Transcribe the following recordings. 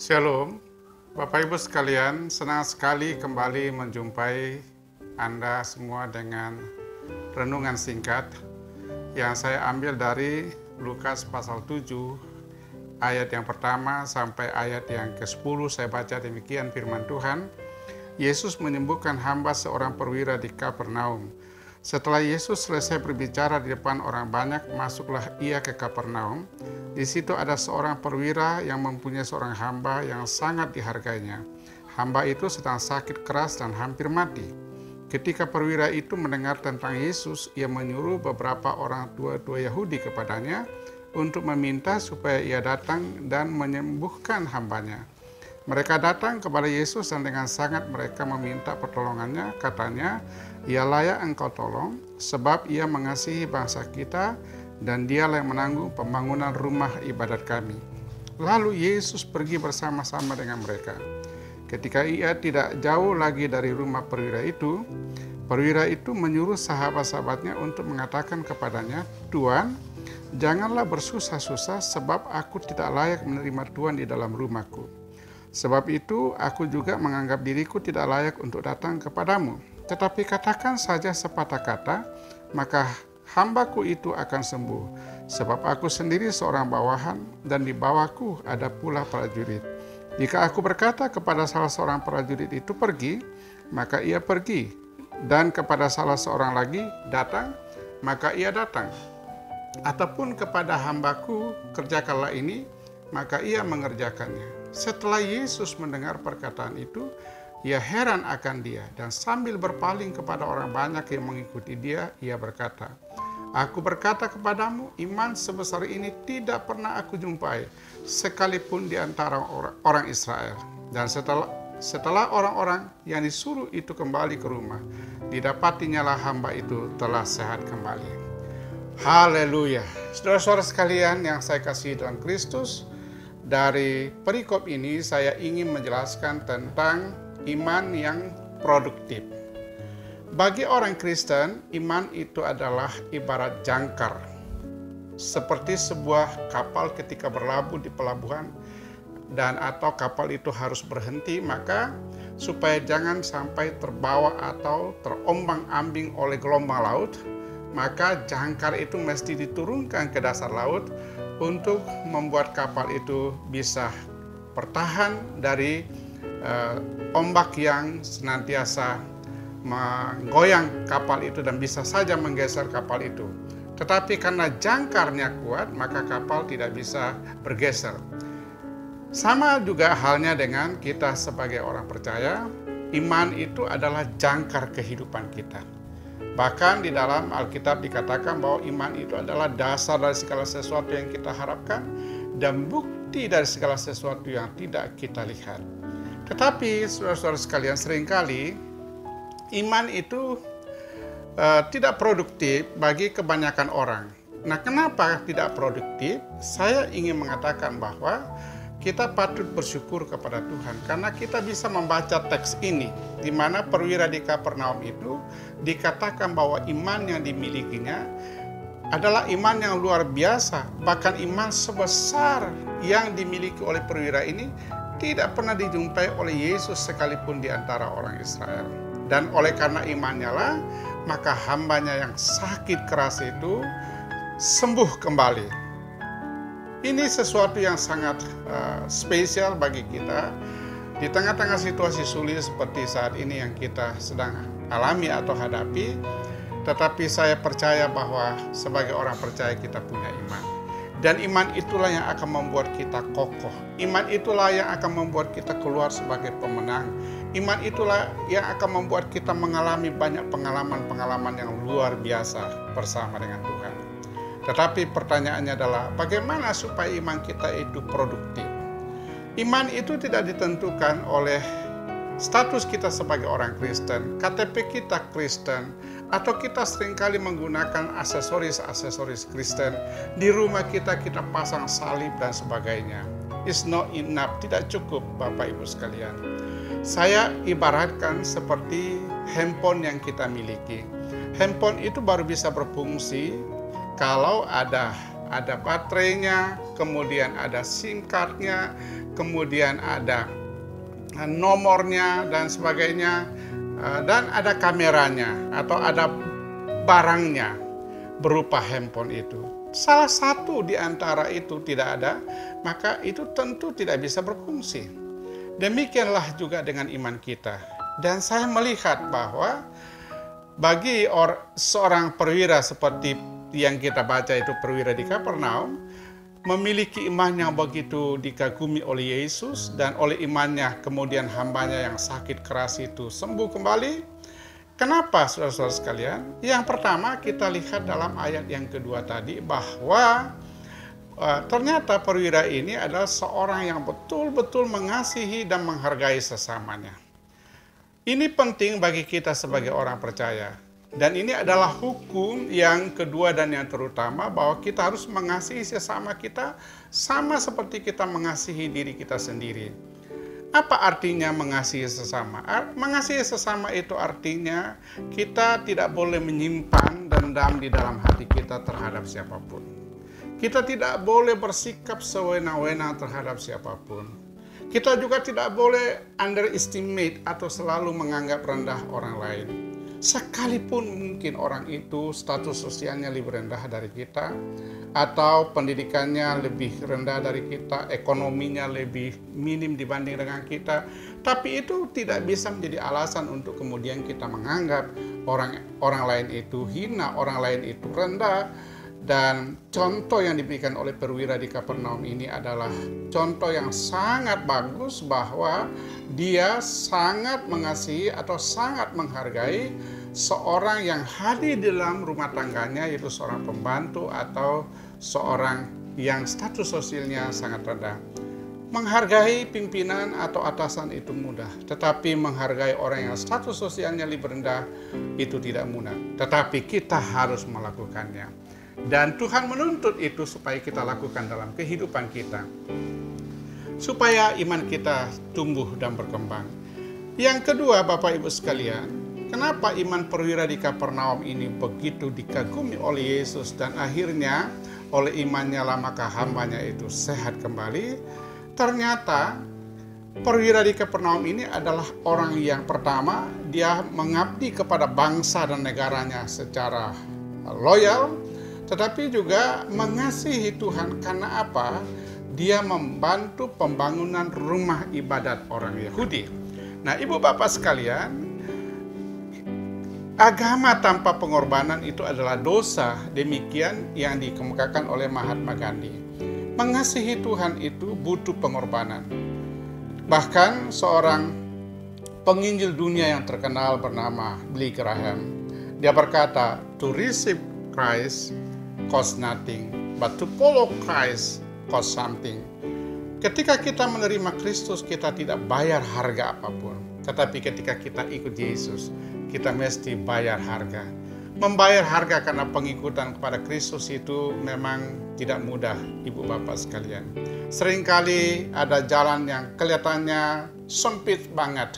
Shalom, Bapak Ibu sekalian, senang sekali kembali menjumpai Anda semua dengan renungan singkat yang saya ambil dari Lukas pasal 7 ayat yang pertama sampai ayat yang ke-10. Saya baca demikian firman Tuhan. Yesus menyembuhkan hamba seorang perwira di Kapernaum. Setelah Yesus selesai berbicara di depan orang banyak, masuklah ia ke Kapernaum. Di situ ada seorang perwira yang mempunyai seorang hamba yang sangat dihargainya. Hamba itu sedang sakit keras dan hampir mati. Ketika perwira itu mendengar tentang Yesus, ia menyuruh beberapa orang tua Yahudi kepadanya untuk meminta supaya ia datang dan menyembuhkan hambanya. Mereka datang kepada Yesus dan dengan sangat mereka meminta pertolongannya. Katanya, ia layak engkau tolong sebab ia mengasihi bangsa kita dan dialah yang menanggung pembangunan rumah ibadat kami. Lalu Yesus pergi bersama-sama dengan mereka. Ketika ia tidak jauh lagi dari rumah perwira itu menyuruh sahabat-sahabatnya untuk mengatakan kepadanya, Tuan, janganlah bersusah-susah sebab aku tidak layak menerima Tuhan di dalam rumahku. Sebab itu aku juga menganggap diriku tidak layak untuk datang kepadamu. Tetapi katakan saja sepatah kata, maka hambaku itu akan sembuh. Sebab aku sendiri seorang bawahan dan di bawahku ada pula prajurit. Jika aku berkata kepada salah seorang prajurit itu pergi, maka ia pergi. Dan kepada salah seorang lagi datang, maka ia datang. Ataupun kepada hambaku kerjakanlah ini, maka ia mengerjakannya. Setelah Yesus mendengar perkataan itu, ia heran akan dia dan sambil berpaling kepada orang banyak yang mengikuti dia, ia berkata, Aku berkata kepadamu, iman sebesar ini tidak pernah aku jumpai, sekalipun di antara orang Israel. Dan setelah orang-orang yang disuruh itu kembali ke rumah, didapatinya hamba itu telah sehat kembali. Haleluya. Saudara-saudara sekalian yang saya kasihi dalam Kristus, dari perikop ini saya ingin menjelaskan tentang iman yang produktif. Bagi orang Kristen, iman itu adalah ibarat jangkar. Seperti sebuah kapal ketika berlabuh di pelabuhan dan atau kapal itu harus berhenti, maka supaya jangan sampai terbawa atau terombang-ambing oleh gelombang laut, maka jangkar itu mesti diturunkan ke dasar laut untuk membuat kapal itu bisa bertahan dari ombak yang senantiasa menggoyang kapal itu dan bisa saja menggeser kapal itu. Tetapi karena jangkarnya kuat, maka kapal tidak bisa bergeser. Sama juga halnya dengan kita sebagai orang percaya, iman itu adalah jangkar kehidupan kita. Bahkan di dalam Alkitab dikatakan bahwa iman itu adalah dasar dari segala sesuatu yang kita harapkan dan bukti dari segala sesuatu yang tidak kita lihat. Tetapi saudara-saudara sekalian, seringkali iman itu tidak produktif bagi kebanyakan orang. Nah, kenapa tidak produktif? Saya ingin mengatakan bahwa kita patut bersyukur kepada Tuhan karena kita bisa membaca teks ini di mana perwira di Kapernaum itu dikatakan bahwa iman yang dimilikinya adalah iman yang luar biasa. Bahkan iman sebesar yang dimiliki oleh perwira ini tidak pernah dijumpai oleh Yesus sekalipun di antara orang Israel. Dan oleh karena imannya lah, maka hambanya yang sakit keras itu sembuh kembali. Ini sesuatu yang sangat spesial bagi kita di tengah-tengah situasi sulit seperti saat ini yang kita sedang alami atau hadapi. Tetapi saya percaya bahwa sebagai orang percaya kita punya iman. Dan iman itulah yang akan membuat kita kokoh. Iman itulah yang akan membuat kita keluar sebagai pemenang. Iman itulah yang akan membuat kita mengalami banyak pengalaman-pengalaman yang luar biasa bersama dengan Tuhan. Tetapi pertanyaannya adalah bagaimana supaya iman kita itu produktif? Iman itu tidak ditentukan oleh status kita sebagai orang Kristen, KTP kita Kristen, atau kita seringkali menggunakan aksesoris Kristen. Di rumah kita pasang salib dan sebagainya. It's not enough, tidak cukup Bapak Ibu sekalian. Saya ibaratkan seperti handphone yang kita miliki. Handphone itu baru bisa berfungsi kalau ada ada baterainya, kemudian ada SIM card-nya, kemudian ada nomornya dan sebagainya, dan ada kameranya atau ada barangnya berupa handphone itu. Salah satu di antara itu tidak ada, maka itu tentu tidak bisa berfungsi. Demikianlah juga dengan iman kita. Dan saya melihat bahwa bagi seorang perwira seperti yang kita baca itu perwira di Kapernaum, memiliki iman yang begitu dikagumi oleh Yesus, dan oleh imannya kemudian hambanya yang sakit keras itu sembuh kembali. Kenapa, saudara-saudara sekalian? Yang pertama kita lihat dalam ayat yang kedua tadi bahwa ternyata perwira ini adalah seorang yang betul-betul mengasihi dan menghargai sesamanya. Ini penting bagi kita sebagai orang percaya. Dan ini adalah hukum yang kedua dan yang terutama, bahwa kita harus mengasihi sesama kita sama seperti kita mengasihi diri kita sendiri. Apa artinya mengasihi sesama? Mengasihi sesama itu artinya kita tidak boleh menyimpan dendam di dalam hati kita terhadap siapapun. Kita tidak boleh bersikap sewenang-wenang terhadap siapapun. Kita juga tidak boleh underestimate atau selalu menganggap rendah orang lain. Sekalipun mungkin orang itu status sosialnya lebih rendah dari kita, atau pendidikannya lebih rendah dari kita, ekonominya lebih minim dibanding dengan kita, tapi itu tidak bisa menjadi alasan untuk kemudian kita menganggap orang lain itu hina, orang lain itu rendah. Dan contoh yang diberikan oleh perwira di Kapernaum ini adalah contoh yang sangat bagus, bahwa dia sangat mengasihi atau sangat menghargai seorang yang hadir di dalam rumah tangganya, yaitu seorang pembantu atau seorang yang status sosialnya sangat rendah. Menghargai pimpinan atau atasan itu mudah, tetapi menghargai orang yang status sosialnya lebih rendah itu tidak mudah. Tetapi kita harus melakukannya. Dan Tuhan menuntut itu supaya kita lakukan dalam kehidupan kita, supaya iman kita tumbuh dan berkembang. Yang kedua, Bapak Ibu sekalian, kenapa iman perwira di Kapernaum ini begitu dikagumi oleh Yesus, dan akhirnya oleh imannya lah maka hambanya itu sehat kembali? Ternyata perwira di Kapernaum ini adalah orang yang pertama, dia mengabdi kepada bangsa dan negaranya secara loyal, tetapi juga mengasihi Tuhan. Karena apa? Dia membantu pembangunan rumah ibadat orang Yahudi. Nah, Ibu Bapak sekalian, agama tanpa pengorbanan itu adalah dosa. Demikian yang dikemukakan oleh Mahatma Gandhi. Mengasihi Tuhan itu butuh pengorbanan. Bahkan seorang penginjil dunia yang terkenal bernama Billy Graham, dia berkata, "To receive Christ cost nothing, but to follow Christ cost something." Ketika kita menerima Kristus, kita tidak bayar harga apapun. Tetapi ketika kita ikut Yesus, kita mesti bayar harga. Membayar harga karena pengikutan kepada Kristus itu memang tidak mudah, Ibu Bapak sekalian. Seringkali ada jalan yang kelihatannya sempit banget,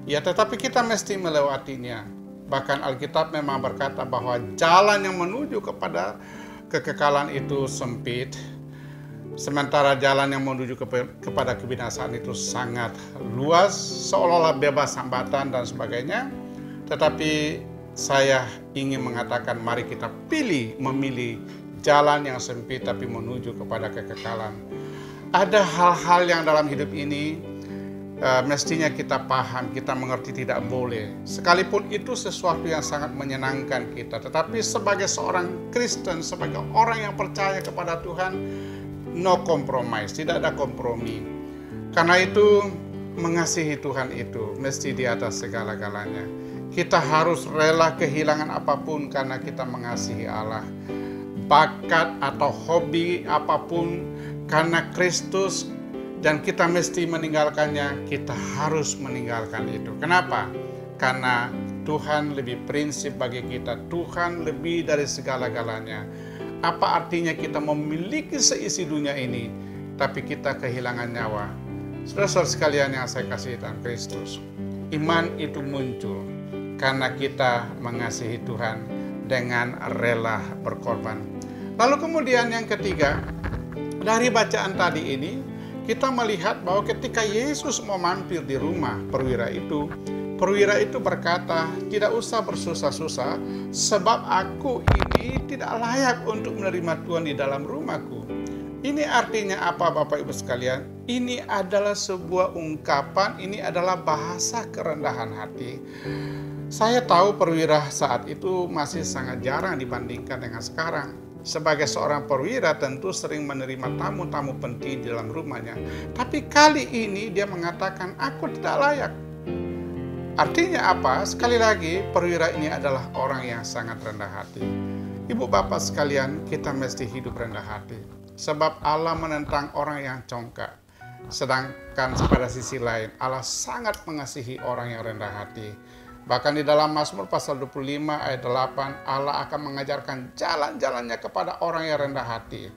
ya, tetapi kita mesti melewatinya. Bahkan Alkitab memang berkata bahwa jalan yang menuju kepada kekekalan itu sempit, sementara jalan yang menuju kepada kebinasaan itu sangat luas, seolah-olah bebas hambatan dan sebagainya. Tetapi saya ingin mengatakan, mari kita memilih jalan yang sempit tapi menuju kepada kekekalan. Ada hal-hal yang dalam hidup ini mestinya kita paham, kita mengerti tidak boleh. Sekalipun itu sesuatu yang sangat menyenangkan kita, tetapi sebagai seorang Kristen, sebagai orang yang percaya kepada Tuhan, no compromise, tidak ada kompromi. Karena itu mengasihi Tuhan itu mesti di atas segala-galanya. Kita harus rela kehilangan apapun karena kita mengasihi Allah. Bakat atau hobi apapun karena Kristus, dan kita mesti meninggalkannya, kita harus meninggalkan itu. Kenapa? Karena Tuhan lebih prinsip bagi kita. Tuhan lebih dari segala-galanya. Apa artinya kita memiliki seisi dunia ini, tapi kita kehilangan nyawa? Saudara-saudara sekalian yang saya kasih dalam Kristus, iman itu muncul karena kita mengasihi Tuhan dengan rela berkorban. Lalu kemudian yang ketiga, dari bacaan tadi ini, kita melihat bahwa ketika Yesus mau mampir di rumah perwira itu berkata, tidak usah bersusah-susah, sebab aku ini tidak layak untuk menerima Tuhan di dalam rumahku. Ini artinya apa Bapak Ibu sekalian? Ini adalah sebuah ungkapan, ini adalah bahasa kerendahan hati. Saya tahu perwira saat itu masih sangat jarang dibandingkan dengan sekarang. Sebagai seorang perwira tentu sering menerima tamu-tamu penting di dalam rumahnya. Tapi kali ini dia mengatakan, aku tidak layak. Artinya apa? Sekali lagi, perwira ini adalah orang yang sangat rendah hati. Ibu bapak sekalian, kita mesti hidup rendah hati. Sebab Allah menentang orang yang congkak. Sedangkan pada sisi lain, Allah sangat mengasihi orang yang rendah hati. Bahkan di dalam Mazmur pasal 25 ayat 8, Allah akan mengajarkan jalan-jalannya kepada orang yang rendah hati.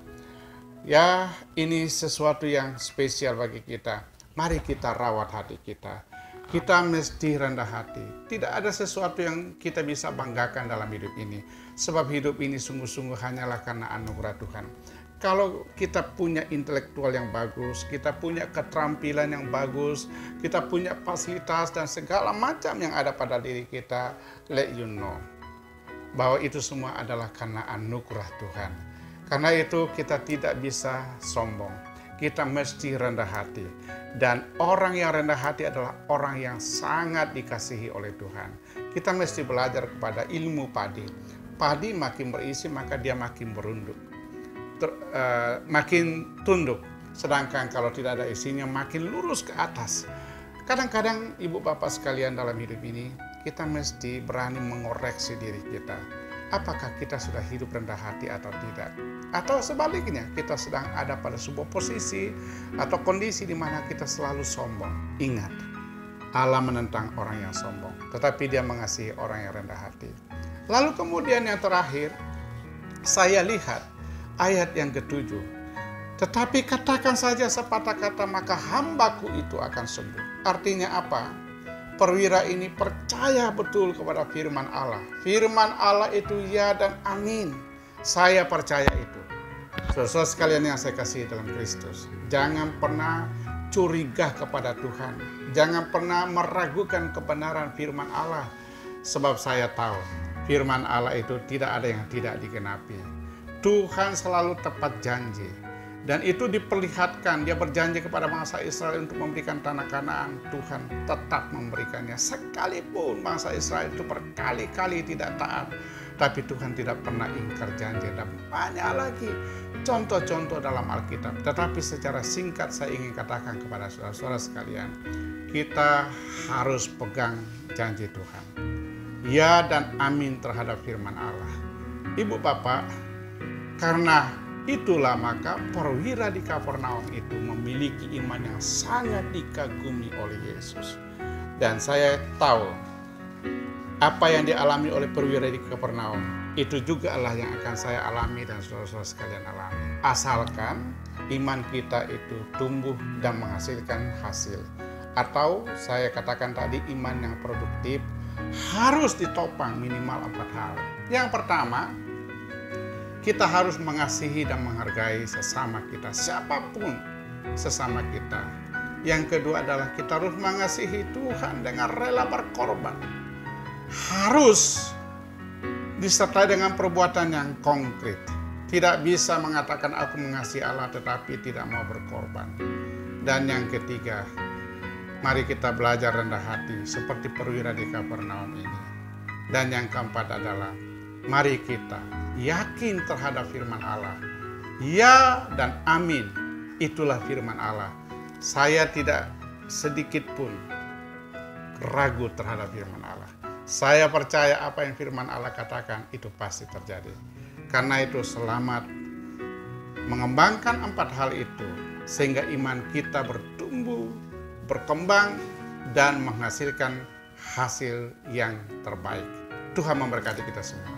Ya, ini sesuatu yang spesial bagi kita. Mari kita rawat hati kita. Kita mesti rendah hati. Tidak ada sesuatu yang kita bisa banggakan dalam hidup ini. Sebab hidup ini sungguh-sungguh hanyalah karena anugerah Tuhan. Kalau kita punya intelektual yang bagus, kita punya keterampilan yang bagus, kita punya fasilitas dan segala macam yang ada pada diri kita, let you know bahwa itu semua adalah karena anugerah Tuhan. Karena itu kita tidak bisa sombong, kita mesti rendah hati. Dan orang yang rendah hati adalah orang yang sangat dikasihi oleh Tuhan. Kita mesti belajar kepada ilmu padi. Padi makin berisi maka dia makin berunduk. Makin tunduk, sedangkan kalau tidak ada isinya makin lurus ke atas. Kadang-kadang ibu bapak sekalian dalam hidup ini kita mesti berani mengoreksi diri kita. Apakah kita sudah hidup rendah hati atau tidak? Atau sebaliknya kita sedang ada pada sebuah posisi atau kondisi di mana kita selalu sombong. Ingat, Allah menentang orang yang sombong, tetapi Dia mengasihi orang yang rendah hati. Lalu kemudian yang terakhir, saya lihat ayat yang ke-7. Tetapi katakan saja sepatah kata, maka hambaku itu akan sembuh. Artinya apa? Perwira ini percaya betul kepada firman Allah. Firman Allah itu ya dan amin. Saya percaya itu. Saudara sekalian yang saya kasih dalam Kristus, jangan pernah curiga kepada Tuhan. Jangan pernah meragukan kebenaran firman Allah. Sebab saya tahu firman Allah itu tidak ada yang tidak digenapi. Tuhan selalu tepat janji. Dan itu diperlihatkan, Dia berjanji kepada bangsa Israel untuk memberikan tanah Kanaan. Tuhan tetap memberikannya. Sekalipun bangsa Israel itu berkali-kali tidak taat, tapi Tuhan tidak pernah ingkar janji. Dan banyak lagi contoh-contoh dalam Alkitab. Tetapi secara singkat saya ingin katakan kepada saudara-saudara sekalian, kita harus pegang janji Tuhan. Ya dan amin terhadap firman Allah. Ibu bapak, karena itulah maka perwira di Kapernaum itu memiliki iman yang sangat dikagumi oleh Yesus. Dan saya tahu apa yang dialami oleh perwira di Kapernaum, itu juga adalah yang akan saya alami dan saudara-saudara sekalian alami. Asalkan iman kita itu tumbuh dan menghasilkan hasil. Atau saya katakan tadi, iman yang produktif harus ditopang minimal 4 hal. Yang pertama, kita harus mengasihi dan menghargai sesama kita, siapapun sesama kita. Yang kedua adalah kita harus mengasihi Tuhan dengan rela berkorban. Harus disertai dengan perbuatan yang konkret. Tidak bisa mengatakan aku mengasihi Allah tetapi tidak mau berkorban. Dan yang ketiga, mari kita belajar rendah hati seperti perwira di Kapernaum ini. Dan yang keempat adalah mari kita yakin terhadap firman Allah. Ya dan amin, itulah firman Allah. Saya tidak sedikit pun ragu terhadap firman Allah. Saya percaya apa yang firman Allah katakan itu pasti terjadi. Karena itu selamat mengembangkan 4 hal itu, sehingga iman kita bertumbuh, berkembang, dan menghasilkan hasil yang terbaik. Tuhan memberkati kita semua.